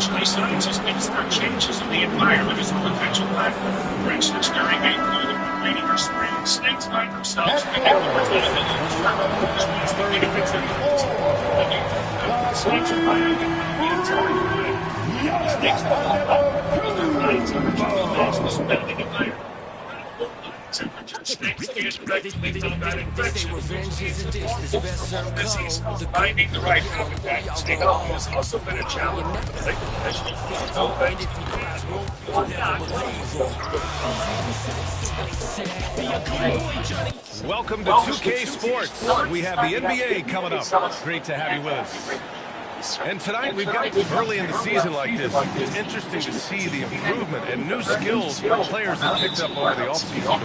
Eventually, scientists start changes in the environment as a potential platform. For instance, during a cold rainy or spring, snakes find themselves in a which means they need a fix their snakes are finding the entire time. Snakes build their minds on the national spending environment. Snakes can't directly combat infections. Finding the right habitat to stay healthy has also been a challenge. Welcome to 2K Sports. We have the NBA coming up. Great to have you with us. And tonight we've got early in the season like this. It's interesting to see the improvement and new skills players have picked up over the offseason.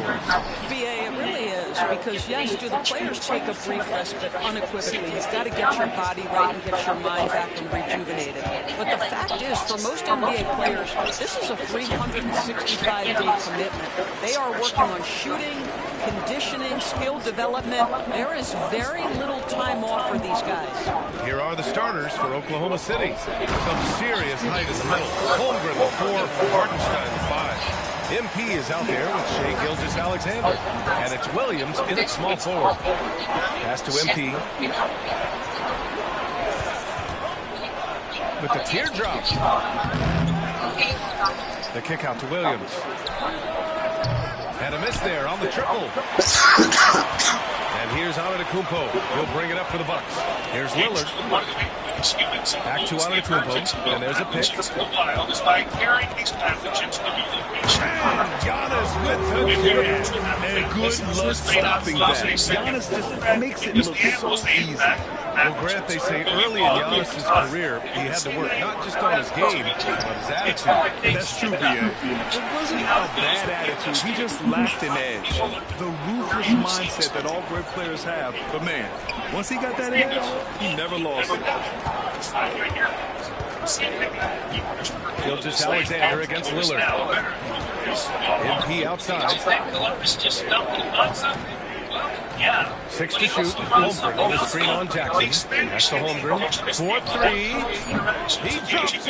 BA, it really is, because yes, do the players take a brief respite unequivocally? You've got to get your body right and get your mind back and rejuvenated. But the fact is, for most NBA players, this is a 365-day commitment. They are working on shooting, conditioning, skill development. There is very little time off for these guys. Here are the starters for Oklahoma City. Some serious height in the middle. Holmgren, the 4, Hartenstein, the 5. MP is out there with Shea Gilgeous-Alexander. And it's Williams in at small forward. Pass to MP. With the teardrop. The kick out to Williams. And a miss there on the triple. And here's Antetokounmpo. He'll bring it up for the Bucks. Here's Lillard. Back to Antetokounmpo. And there's a pick. And Giannis with the kick. And good luck stopping that. Giannis just makes it look so easy. Well, Grant, they say early in Giannis' career, he had to work not just on his game, but on his attitude. That's true, BA. It wasn't a bad attitude. He just lacked an edge. The ruthless mindset that all great players have. But man, once he got that edge, he never lost it. Gilgeous-Alexander against Lillard. MP outside. 6 to shoot. Holmgren on the screen on Jackson. That's to Holmgren. 4-3. He drops it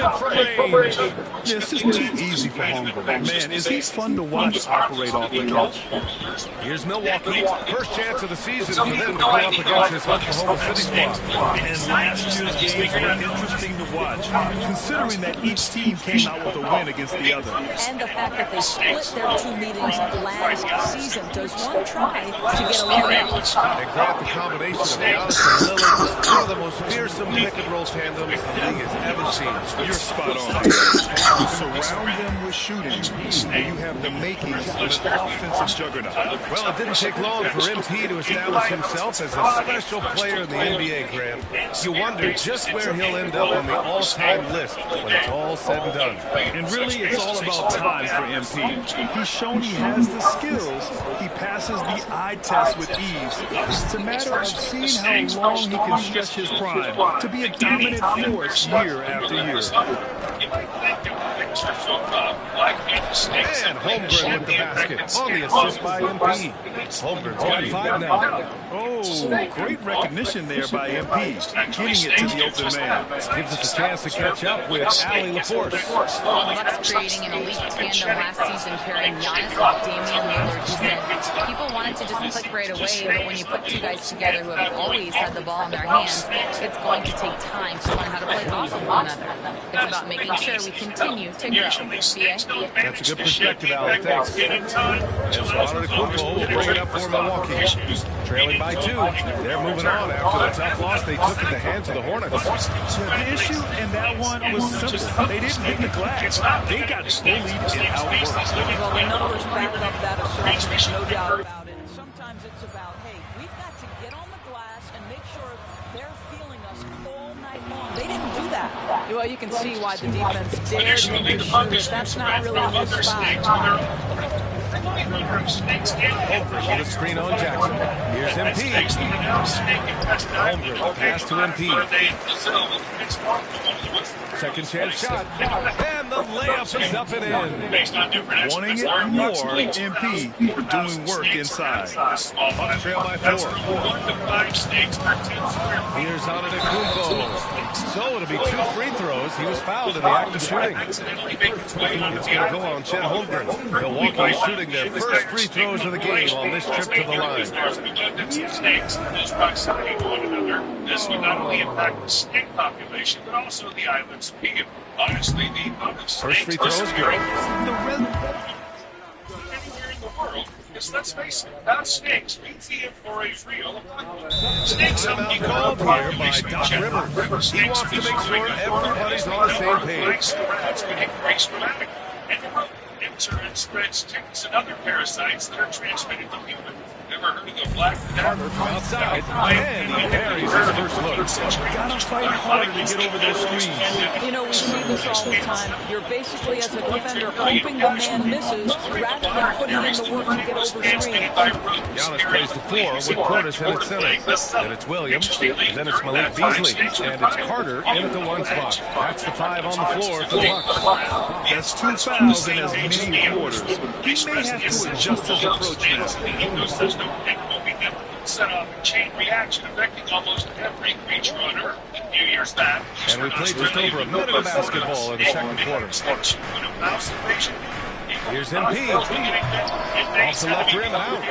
from range. Yeah, it's just too easy for Holmgren. Man, is he fun to watch operate off the dribble. Here's Milwaukee. First chance of the season for them to go up against this Oklahoma City squad. And last year's games were interesting to watch, considering that each team came out with a win against the other. And the fact that they split their 2 meetings last season. Does one try to get a little They grab the combination of Giannis and Lillard, one of the most fearsome pick-and-roll tandems the league has ever seen. You're spot on. You surround them with shooting, and you have the makings of an offensive juggernaut. Well, it didn't take long for MP to establish himself as a special player in the NBA, Graham. You wonder just where he'll end up on the all-time list when it's all said and done. And really, it's all about time for MP. He's shown he has the skills. He passes the eye test with ease. It's a matter of seeing how long he can stretch his prime to be a dominant force year after year. And Holmgren with the basket on the assist by MP. Holmgren's got 5 now. Oh, great recognition there by MP, getting it to the open man. Gives us a chance to catch up with Ali LaForce. Bucks creating an elite tandem last season, pairing Giannis with Damian Lillard. He said people wanted to just click right away, but when you put 2 guys together who have always had the ball in their hands, it's going to take time to learn how to play off of one another. It's about making sure we continue to grow. That's a good perspective, Ali. Thanks. As Antetokounmpo will bring it up for Milwaukee. Trailing by 2. They're moving on after the tough loss they took at the hands of the Hornets. The issue in that one was simple. They didn't hit the glass. They got bullied and outworked. Well, the numbers back up that assertion, no doubt about it. Sometimes it's about, hey, we've got to get on the glass and make sure they're feeling us all night long. They didn't do that. Well, you can see why the defense dared to shoot. That's not really his spot. Holmgren with a screen on Jackson. Here's MP. Holmgren, pass to MP. Second chance shot. And And the layup is up and in. Based on different Wanting it estimates, more, approximately MP 200,000 doing work snakes inside. Bucks trail by That's 4. from 1 to 5 snakes per 10 square feet. Here's Antetokounmpo. So it'll be 2 free throws. He was fouled in the act of shooting. Accidentally make its way into It's the going to go on Chet Holmgren. Milwaukee is shooting their first free throws of the game on this trip to the line. There's an abundance of snakes in close proximity to one another. This would not only impact the snake population, but also the island's people. Honestly, the amount of First free snakes throws disappearing go. anywhere in the world is, let's face it, without snakes, BTM for a real apocalypse. Snakes help Timeout keep called the here by population in Doc check. Rivers. He wants to make sure everybody's on the same page. Mice and rats can increase dramatically. And the rodent and spreads ticks and other parasites that are transmitted to humans. Ever heard of the black death? From outside, and he parries his first look. Gotta fight harder to get over those screens. You know, we see this all the time. You're basically, as a defender, hoping the man misses rather than putting in the work to get over screen. Giannis plays the 4 with Portis in at center. Then it's Williams, then it's Malik Beasley, and it's Carter in at the 1 spot. That's the 5 on the floor for the Bucks. That's 2 fouls in as many quarters. He may have to adjust his approach now. Set off a chain reaction affecting almost every creature on Earth. A few years back, And we played just over a minute of basketball in the second quarter. Here's MP. Off the left rim and out.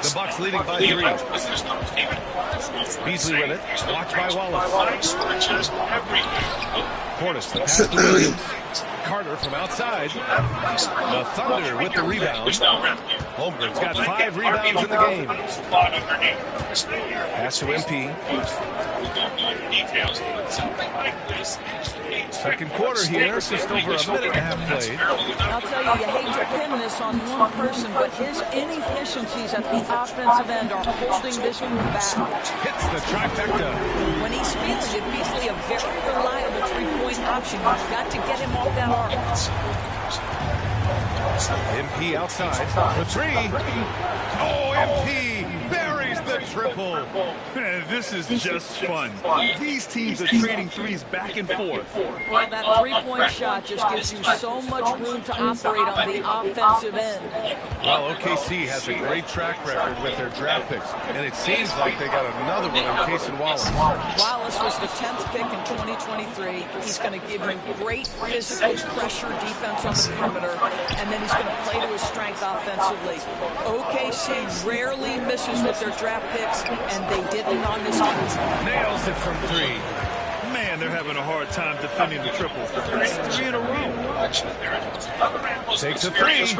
The Bucks leading by 3. Beasley with it. Watched by Wallace. Portis, the pass to Williams. Carter from outside. The Thunder with the rebound. Holmgren's got 5 rebounds in the game. Pass to MP. Second quarter here, just over a minute and a half played. I'll tell you, you hate to pin this on one person, but his inefficiencies at the offensive end are holding this one back. Hits the trifecta. When he's feeling it, Beasley a very reliable three-point option. You've got to get him off that arc. MP outside for 3. Oh, MP buries the triple. Man, this is just fun. These teams are trading threes back and forth. Well, that three-point shot just gives you so much room to operate on the offensive end. Well, OKC has a great track record with their draft picks, and it seems like they got another one in Cason Wallace. Wallace was the 10th pick in 2023. He's going to give you great physical pressure defense on the perimeter, and then he's going to play to his strength offensively. OKC rarely misses with their draft picks, and they didn't on this one. Nails it from 3. Man, they're having a hard time defending the triple. That's 3 in a row. Takes a 3.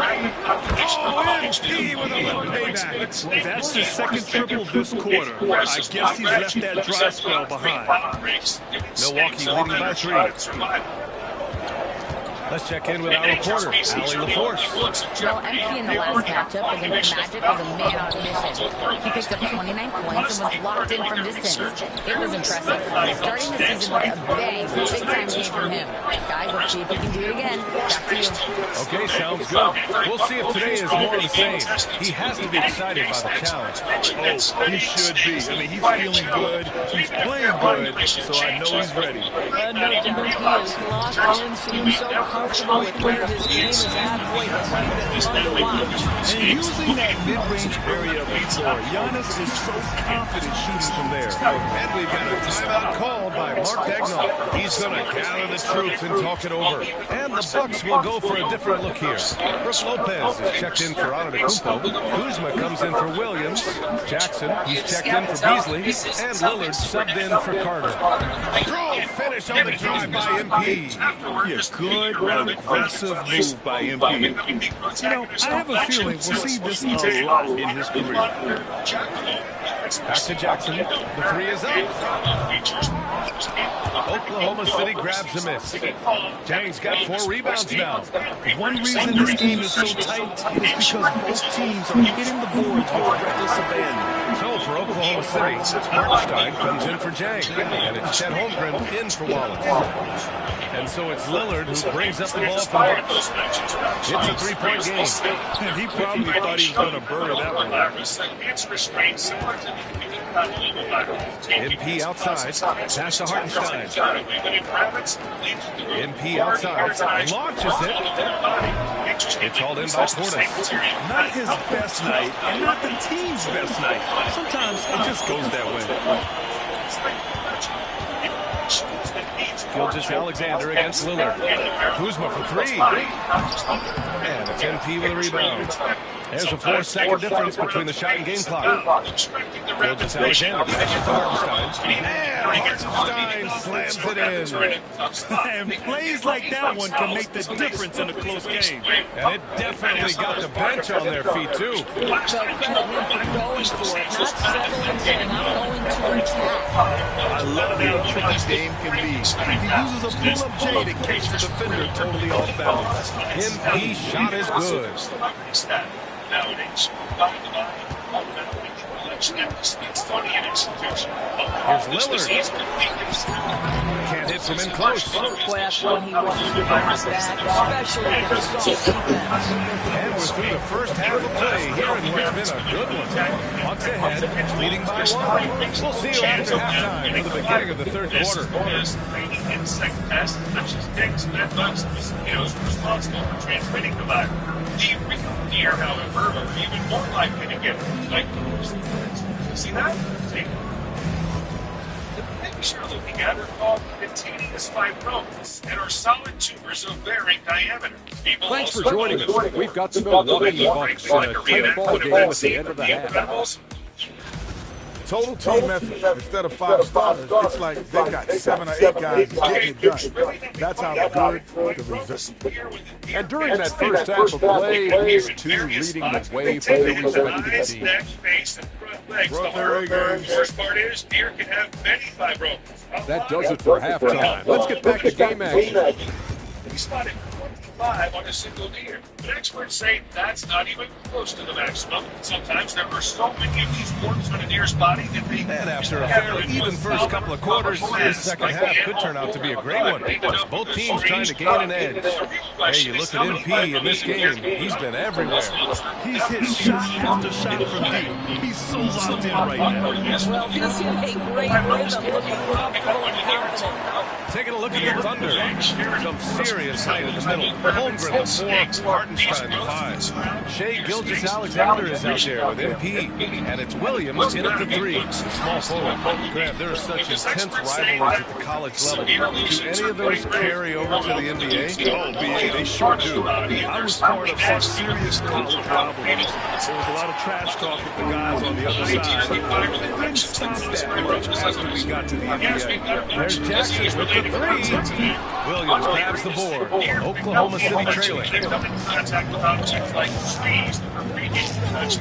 Oh, MP with a little payback. That's his second triple this quarter. I guess he's left that dry spell behind. Milwaukee leading by 3. Let's check in with our reporter, Allie LaForce. Well, MP in the last matchup against Magic was a man on a mission. He picked up 29 points and was locked in from distance. It was impressive. Starting the season with a bang, big-time game from him. Guys, let's see if he can do it again. Back to you. Okay, sounds good. We'll see if today is more of the same. He has to be excited by the challenge. Oh, he should be. I mean, he's feeling good. He's playing good, so I know he's ready. No doubt he is locked in, seems so comfortable with where his game is at. Boy, this has been fun to watch. And using that mid-range area of the floor, Giannis is so confident shooting from there. And we've got a timeout called by Mark Daigneault. He's going to gather the troops and talk it over. And the Bucks will go for a different look here. Brook Lopez is checked in for Antetokounmpo. Kuzma comes in for Williams. Jackson, he's checked in for Beasley. And Lillard subbed in for Carter. Strong finish on the drive by MP. Yeah, good, aggressive move by MP. You know, I have a feeling we'll see this a lot in his career. Back to Jackson. The 3 is up. Oklahoma City grabs a miss. Jang's got 4 rebounds now. One reason this game is so tight is because both teams are hitting the boards with reckless abandon. So for Oklahoma City, Hartenstein comes in for Jang. And it's Chet Holmgren in for Wallace. And so it's Lillard who brings up the ball for the Bucks. It's a 3-point game. And he probably thought he was going to burn that one. It's restrained similar to the MP outside, pass to Hartenstein. MP outside, launches it. It's hauled in by Portis. Not his best night, and not the team's best night. Sometimes it just goes that way. Gilgeous-Alexander against Lillard. Kuzma for three. And it's MP with a rebound. There's a 4-second difference between the shot and game clock. Gilgeous-Alexander passes to Hartenstein. And Hartenstein slams it in. And plays like that one can make the difference in a close game. And it definitely got the bench on their feet, too. So credit him for going for it, not settling and saying, I'm going to attack. I love how tricky game can be. He uses a pull-up J to catch the defender totally off balance. MP shot is good. Nowadays, Here's Lillard. Can't hit from in close. Boy, that's when he wishes he could have that, especially against soft defense. And we're through the first half of play here in what's been a good one. Bucks ahead, leading by one. We'll see you after halftime for the beginning of the third quarter. Responsible for transmitting the virus. The original deer, however, are even more likely to get like see that? See? The picture looking at are called cutaneous fibromas and are solid tumors of varying diameter. Thanks for joining us. We've got the Milwaukee Bucks in a tight ball game at the end of the half. Total team effort. Instead of 5 starters, it's like they got 7 or 8 guys getting it done. That's how good the result. And during that first half of play, these two leading the way for their respective teams. Worst part is, deer can have many fibromas. That does it for halftime. Let's get back to game action. We spotted 25 on a single deer, but experts say that's not even close to the maximum. Sometimes there are so many of these forms on a deer's body that they... And after a fairly even first couple of quarters, this second half could turn out to be a great one, with both teams trying to gain an edge. Hey, you look at MP in this game, he's been everywhere. He's hit shot after shot from deep. He's so locked in right now. Well, he's in a great rhythm, looking comfortable and confident. Taking a look at the Thunder. Some serious height in the middle. Holmgren the 4, Hartenstein the 5. Shai Gilgeous-Alexander is out there with MP. And it's Williams in at the 3. Small forward. Grant, there are such intense rivalries at the college level. Do any of those carry over to the NBA? Oh, BA, they sure do. I was part of some serious college rivalries. There was a lot of trash talk with the guys on the other side. It didn't stop that much after we got to the NBA. There's Jackson with the 3. Williams grabs the board. Oklahoma City trailing.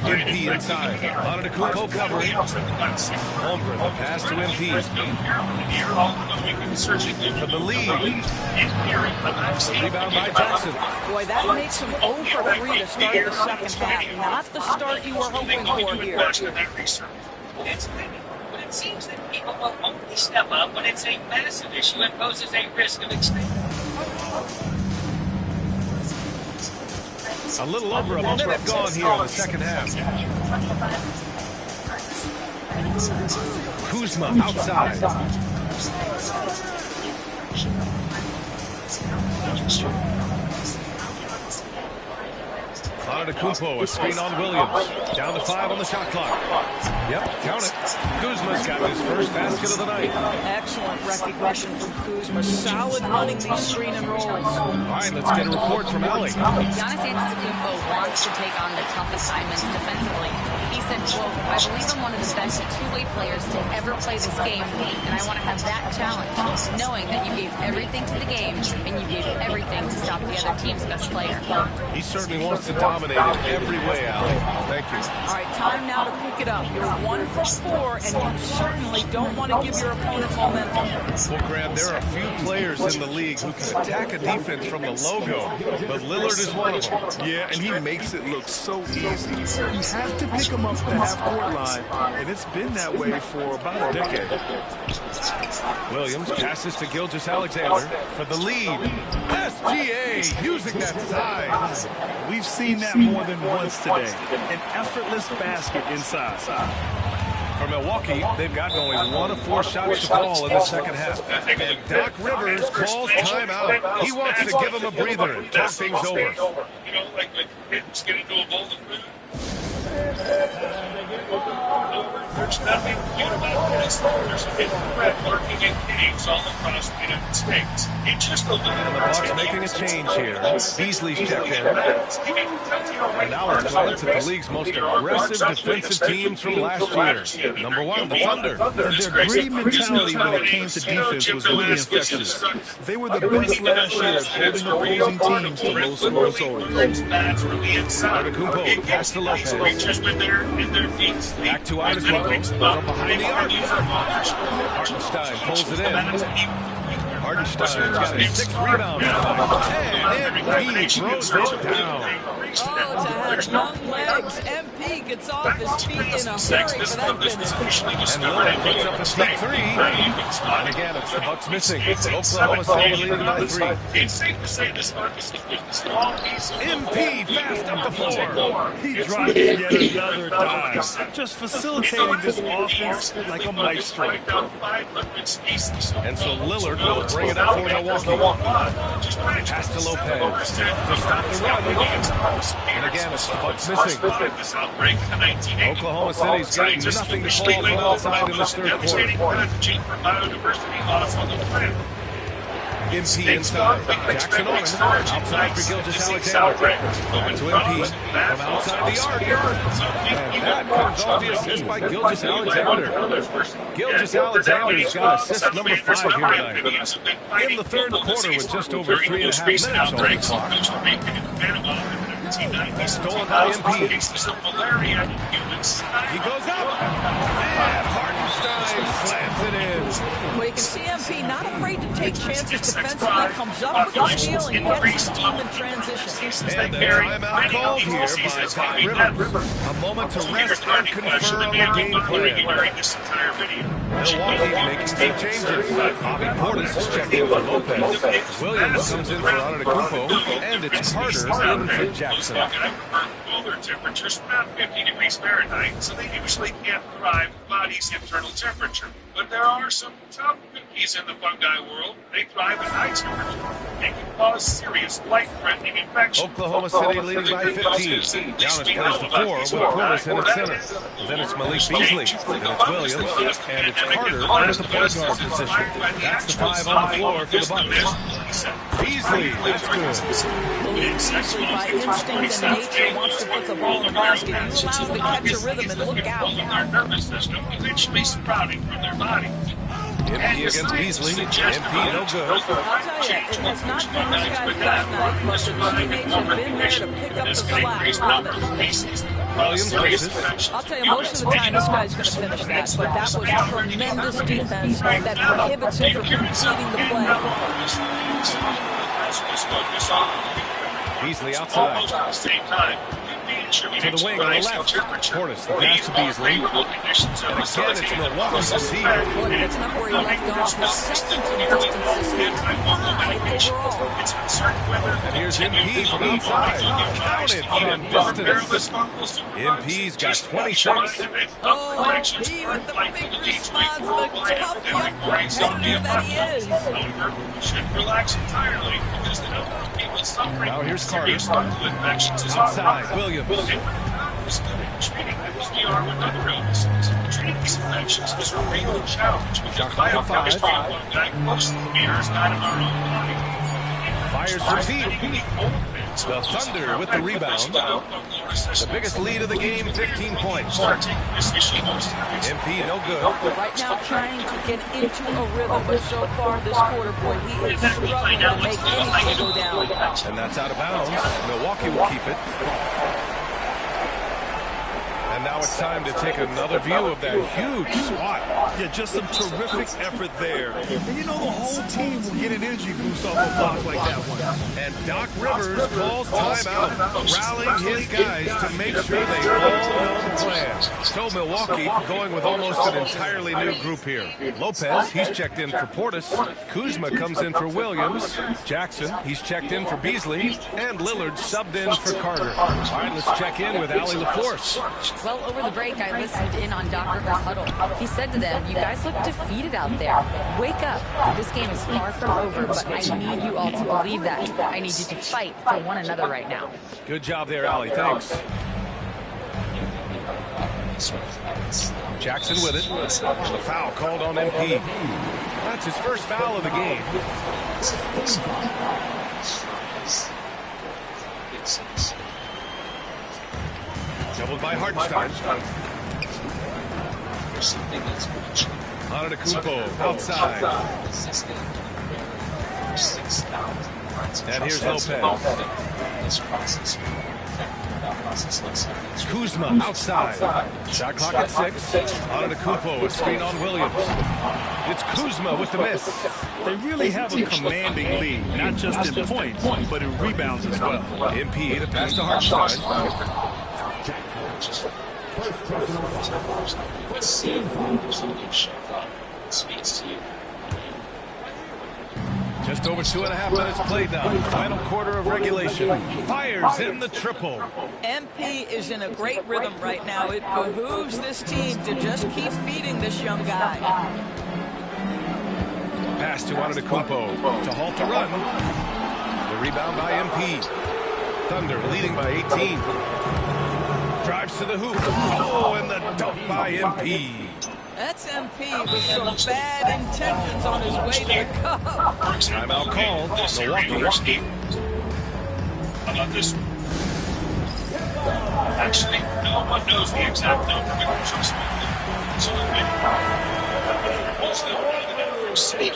MP inside. Antetokounmpo covering. Holmgren, the pass to MP. For the lead. Rebound by Jackson. Boy, that makes him 0 for 3 to start the second half. Not the start you were hoping for here. But it seems that people will only step up when it's a massive issue and poses a risk of extinction. A little over a minute gone here in the second half. Kuzma outside. Antetokounmpo, a screen on Williams. Down to 5 on the shot clock. Yep, count it. Kuzma's got his first basket of the night. Excellent recognition from Kuzma. Solid running these screen and rolls. All right, let's get a report from Allie. Giannis Antetokounmpo wants to take on the tough assignments defensively. He said, quote, I believe I'm one of the best two-way players to ever play this game, and I want to have that challenge, knowing that you gave everything to the game, and you gave everything to stop the other team's best player. He certainly wants to dominate in every way, Allie. Thank you. All right, time now to pick it up. You're 1 for 4, and you certainly don't want to give your opponent momentum. Well, Grant, there are a few players in the league who can attack a defense from the logo, but Lillard is one of them. Yeah, and he makes it look so easy. You have to pick him up at the half-court line, and it's been that way for about a decade. Williams passes to Gilgeous-Alexander for the lead. SGA using that size. We've seen that more than once today. An effortless basket inside. For Milwaukee, they've gotten only 1 of 4 shots to fall in the second half. And Doc Rivers calls timeout. He wants to give him a breather and talk things over. You know, like when kids get into a bowl of food. There's nothing cute about this. There's a hidden threat lurking in caves all across the United States. It's just a little. And the Bucks making a change here. Beasley's checked in. And now let's glance at the league's most aggressive defensive teams from last year. Number 1, the Thunder. Their gritty mentality when it came to defense was really infectious. They were the best last year at holding opposing teams to low scoring totals. Antetokounmpo, pass to Lopez. Back to Antetokounmpo from behind the arc. Hartenstein pulls it in. Hartenstein's got a 6 rebound. And MP throws it down. Oh, to have long legs. MP gets off his feet in a hurry for that finish. And Lillard puts up a deep 3. And again, it's the Bucks missing. Oklahoma City leading by 3. It's safe to say this Marcus is just a long piece of MP fast up the floor. He dropped yet another dive, just facilitating this offense like a maestro. And so Lillard will bring it up for Milwaukee. Pass to Lopez to stop the run. And again, it's the Bucks missing. Oklahoma City's got nothing to call from outside in this third quarter. MP inside. Jackson on him. Outside for Gilgeous-Alexander. Back to MP from outside the arc. And that comes off the assist by Gilgeous-Alexander. Gilgeous-Alexander's got assist number 5 here tonight. In the third quarter with just over 3.5 minutes on the clock. Stolen by MP. He goes up. And Hartenstein slams it in. Well, you can see MP not afraid to take chances defensively, comes up with a steal and gets his team in transition. And the timeout called here by Doc Rivers. A moment to rest and confer on the game plan. Milwaukee making some changes. Bobby Portis is checked in for Lopez. Williams comes in for Antetokounmpo. And it's Carter in for Jackson. Cooler temperatures around 50 degrees Fahrenheit, so they usually can't thrive at the body's internal temperature. But there are some tough cookies in the fungi world. They thrive at high temperature. They can cause serious life-threatening infections. Oklahoma City leading by 15. Giannis plays the 4 with Portis in its center. Then it's Malik Beasley. Then it's Williams. And it's Carter at the point guard position. That's the 5 on the floor for the Bucks. Beasley, that's good. Beasley, by instinct and nature, wants to put the ball in the basket. You allow him to catch a rhythm and look out. Their nervous system eventually sprouting from their body. MP against Beasley. MP no good. I'll tell you, it has not been this guy's last night, but the teammates have been there to pick up the slack. Williams misses. I'll tell you, most of the time this guy's going to finish that, but that was tremendous defense that prohibits him from completing the play. Beasley outside. To the wing on the left. Portis, the pass to Beasley. And again, it's Milwaukee's receiver. Look, that's not where he left off. His second distance is 5 overall. And here's MP from outside. Counted from distance. MP's got 26. Oh, MP with the big response, the tough young contender that he is. Should relax entirely because the number of people suffering Now here's Carter. infections is Outside, Williams. Treating them as we are with other illnesses. Treating these infections is a real challenge because biochemistry of one diagnosis mirrors that of our own body. Fires for deep. The Thunder with the rebound. The biggest lead of the game, 15 points. MP no good. Right now trying to get into a rhythm, but so far this quarter, boy, he is struggling to make anything go down. And that's out of bounds. Milwaukee will keep it. And now it's time to take another view of that huge swat. Yeah, just some terrific effort there. And you know the whole team will get an energy boost off a block like that one. And Doc Rivers calls timeout, rallying his guys to make sure they all know the plan. So Milwaukee going with almost an entirely new group here. Lopez, he's checked in for Portis. Kuzma comes in for Williams. Jackson, he's checked in for Beasley. And Lillard subbed in for Carter. All right, let's check in with Allie LaForce. Well, over the break, I listened in on Doc Rivers' huddle. He said to them, you guys look defeated out there. Wake up. This game is far from over, but I need you all to believe that. I need you to fight for one another right now. Good job there, Allie. Thanks. Jackson with it. The foul called on MP. That's his first foul of the game. Doubled by Hartenstein. Antetokounmpo outside. And here's Lopez. Kuzma outside. Shot clock at 6. Antetokounmpo, a screen on Williams. It's Kuzma with the miss. They really have a commanding lead, not just in points, but in rebounds as well. MP to pass to Hartenstein. Just over 2.5 minutes played now. Final quarter of regulation. Fires in the triple. MP is in a great rhythm right now. It behooves this team to just keep feeding this young guy. Pass to Antetokounmpo to halt the run. The rebound by MP. Thunder leading by 18. Drives to the hoop. Oh, and the dunk by MP. That's MP with some bad intentions on his way to the cup. Timeout called. Milwaukee. How about this one? Actually, no one knows the exact number. So most of the number city.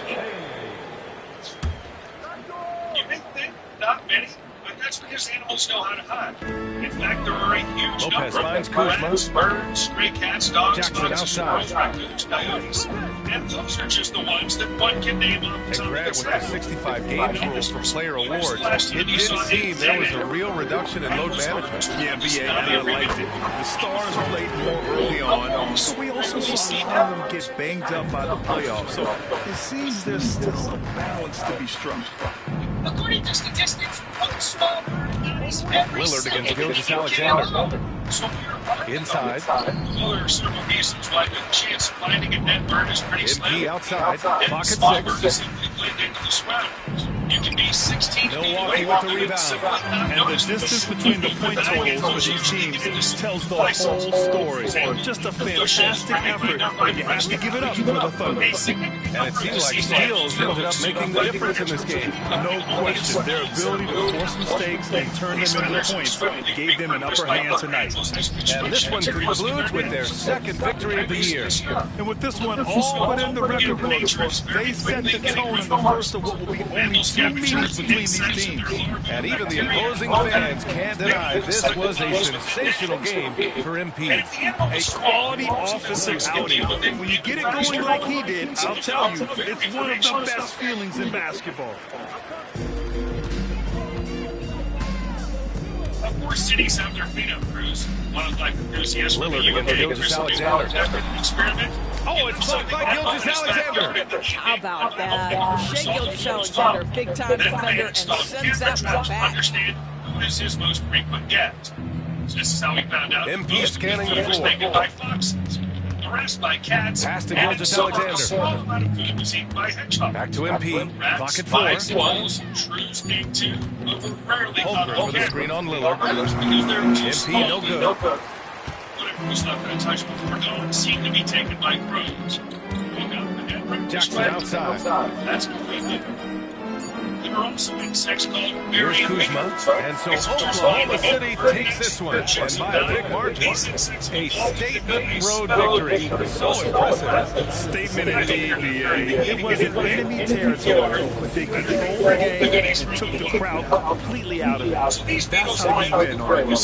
You may think not many, but that's because animals know how to hide. In fact, there are a huge Lopez number finds of Kuzma. rats, birds, stray cats, dogs, Jackson foxes, outside. raccoons, coyotes. And those are just the ones that one can name off the And top of Grant, his with the head. 65 games rule for player awards, it did seem there was a real reduction in load management. Yeah, BA, I liked it. The stars played more early on, so we also saw a lot of them get banged up by the playoffs. So it seems there's still a balance to be struck. According to statistics, one small guys every Lillard against second Gilgeous will get Alexander. out. Inside. Well, there are several reasons why the chance of finding a net burn is pretty slim. MP outside. And Clock small at burns 6. simply blend into the surroundings. You can be 16 feet Milwaukee away with the from rebound. simply not And the notice distance between the point totals for these teams tells the whole story. Just a fantastic effort, but you have to give it up for the Thunder. A significant And it seemed like steals ended up making the difference in this game. No question, their ability to force mistakes and turn them into points gave them an upper hand tonight. And this one concludes with their second victory of the year. And with this one all but in the record books, they set the tone in the first of what will be only 2 meetings between these teams. And even the opposing fans can't deny this was a sensational game for MP. A quality offensive outing. When you get it going like he did, I'll tell you, it's one of the best feelings in basketball. Of course, cities have their cleanup crews. Wildlife enthusiasts Lillard against Gilgeous Alexander. Experiment. Oh, it's blocked by Gilgeous Alexander. How about that? Shea Gilgeous Alexander, big-time defender, and sends that one back. Understand who is his most frequent guest. So this is how we found out. MP scanning the floor. Naked by foxes, harassed by cats. Pass to and Gilgeous so Alexander. a small amount of food was eaten by hedgehogs. Back to MP. Rats, Clock at mice, 4. moles, shrews, ate too. Rarely caught Holmgren on with the camera. screen on Lillard. Because they're too MP small no to good. Whatever was left untouched before dawn seemed to be taken by crows. Jackson outside. That's completely. There are also insects called Here's berry Kuzma. And so Oklahoma City takes this one. And by a big margin. A statement road victory. So impressive. Statement indeed, BA. It was an enemy territory, but they controlled the game and took the crowd completely out of it. That's how we win on the road. Well,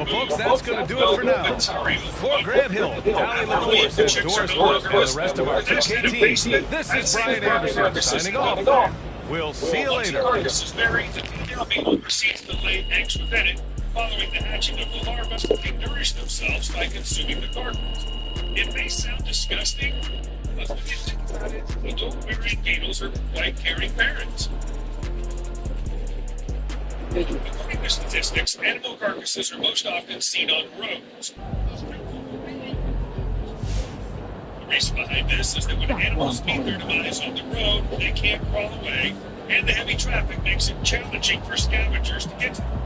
folks, that's going to do it for now. For Grant Hill, Allie LaForce, and Doris Wood, and the rest of our 2K team, this is Brian Anderson signing off. We'll see you later. This is buried. The female beetle proceeds to lay eggs within it. Following the hatching of the larvae, they nourish themselves by consuming the carcass. It may sound disgusting, but when you think about it, adult-bearing beetles are quite caring parents. According to statistics, animal carcasses are most often seen on roads. The reason behind this is that when animals meet their demise on the road, they can't crawl away, and the heavy traffic makes it challenging for scavengers to get to them.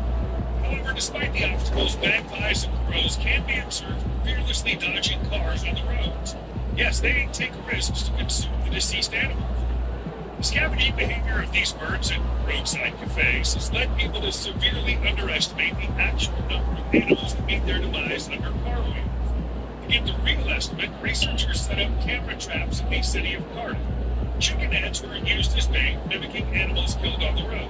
However, despite the obstacles, magpies and crows can be observed fearlessly dodging cars on the roads. Yes, they take risks to consume the deceased animals. The scavenging behavior of these birds at roadside cafes has led people to severely underestimate the actual number of animals that meet their demise under car wheels. To get the real estimate, researchers set up camera traps in the city of Cardiff. Chicken heads were used as bait, mimicking animals killed on the road.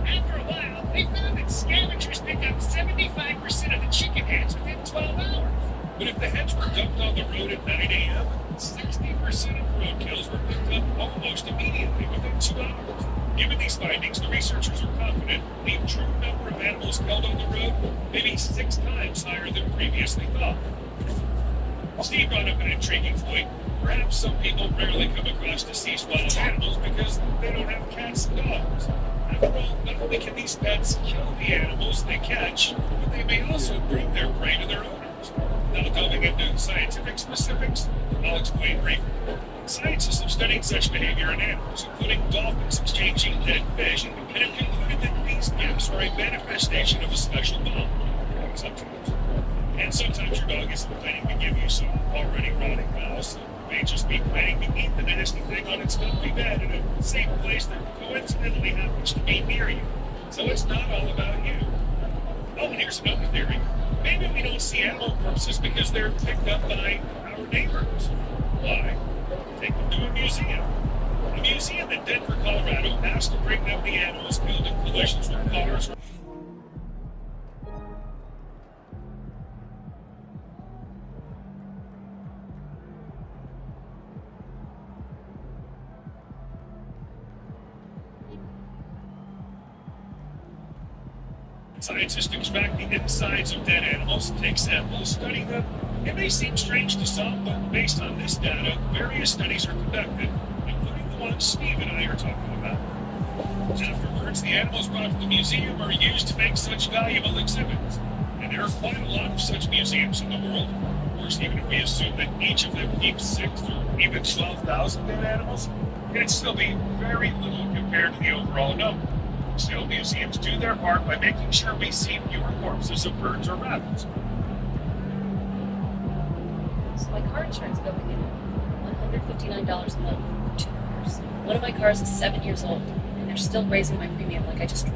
After a while, they found that scavengers pick up 75% of the chicken heads within 12 hours. But if the heads were dumped on the road at 9 a.m., 60% of roadkills were picked up almost immediately, within 2 hours. Given these findings, the researchers are confident the true number of animals killed on the road may be 6 times higher than previously thought. Steve brought up an intriguing point. Perhaps some people rarely come across deceased wild animals because they don't have cats and dogs. After all, not only can these pets kill the animals they catch, but they may also bring their prey to their owners. Now, delving into scientific specifics, I'll explain briefly. Scientists have studied such behavior in animals, including dolphins exchanging dead fish, and have concluded that these gifts are a manifestation of a special bond. Sometimes. And sometimes your dog isn't planning to give you some already rotting mouse. It may just be planning to eat the nasty thing on its comfy bed in a safe place that coincidentally happens to be near you. So it's not all about you. Oh, and here's another theory. Maybe we don't see animal corpses because they're picked up by our neighbors. Why? Take them to a museum. A museum in Denver, Colorado asked to bring them the animals killed in collisions with cars. Scientists extract the insides of dead animals, take samples, study them. It may seem strange to some, but based on this data, various studies are conducted, including the one Steve and I are talking about. Afterwards, the animals brought to the museum are used to make such valuable exhibits. And there are quite a lot of such museums in the world. Of course, even if we assume that each of them keeps 6,000 or even 12,000 dead animals, it'd still be very little compared to the overall number. Still, museums do their part by making sure we see fewer corpses of birds or rabbits. So my car insurance bill came in $159 a month for 2 years. One of my cars is 7 years old, and they're still raising my premium like I just